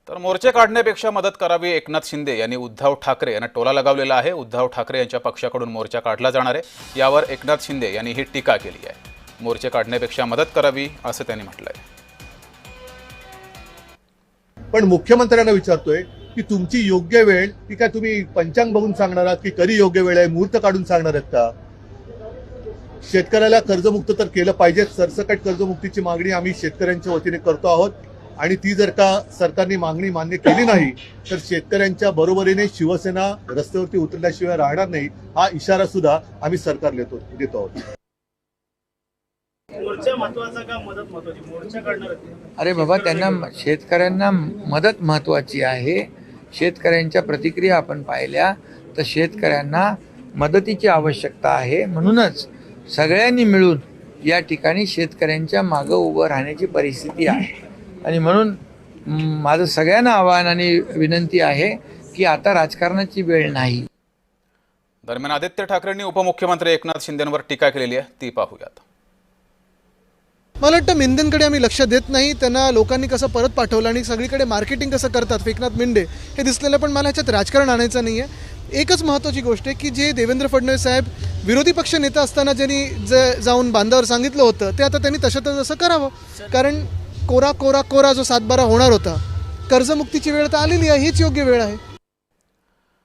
तर मोर्चे काढण्यापेक्षा मदत करावी, एकनाथ शिंदे यांनी उद्धव ठाकरे यांना टोला लगावलेला आहे। उद्धव ठाकरे यांच्या पक्षाकडून मोर्चा काढला जाणार आहे, यावर एकनाथ शिंदे यांनी ही टीका केली आहे। मोर्चे काढण्यापेक्षा मदत करावी असं त्यांनी म्हटलंय। पण मुख्यमंत्र्यांना विचारतोय की तुमची योग्य वेळ ती काय तुम्ही पंचांग बघून सांगणार आहात की कधी योग्य वेळ आहे मुहूर्त काढून सांगणार आहेत का? शेतकऱ्याला कर्जमुक्त तर केलं पाहिजे। सरसकट कर्जमुक्तीची मागणी आम्ही शेतकऱ्यांच्या वतीने करतो आहोत आणि ती जर का सरकारने मागणी मान्य केली नाही तर शेतकऱ्यांच्या बरोबरीने शिवसेना रस्त्यावरती उतरल्याशिवाय राहणार नाही, हा इशारा सुद्धा आम्ही सरकारला देतो आहोत। मोर्चा महत्वाचा का मदत महत्वाची? मोर्चा काढणार अरे बाबा, त्यांना शेतकऱ्यांना मदत महत्वाची आहे। शेतकऱ्यांच्या प्रतिक्रिया आपण पाहिल्या तर शेतकऱ्यांना मदतीची आवश्यकता आहे, म्हणूनच सगळ्यांनी मिळून या ठिकाणी शेतकऱ्यांच्या मागं उभं राहण्याची परिस्थिती आहे। आणि म्हणून माझं सगळ्यांना आवाहन आणि विनंती आहे की आता राजकारणाची वेळ नाही। दरम्यान आदित्य ठाकरेंनी उपमुख्यमंत्री एकनाथ शिंदेंवर टीका केलेली आहे, ती पाहूयात। मला वाटतं मिंदेंकडे आम्ही लक्ष देत नाही, त्यांना लोकांनी कसं परत पाठवलं आणि सगळीकडे मार्केटिंग कसं करतात एकनाथ मिंडे हे दिसलेलं, पण मला ह्याच्यात राजकारण आणायचं नाही आहे। एकच महत्त्वाची गोष्ट आहे की जे देवेंद्र फडणवीस साहेब विरोधी पक्ष नेता असताना ज्यांनी जाऊन बांधावर सांगितलं होतं ते आता त्यांनी तसं करावं, कारण कोरा जो 7-12 होणार होता, कर्जमुक्तीची वेळ तर आलेली आहे, हीच योग्य वेळ आहे।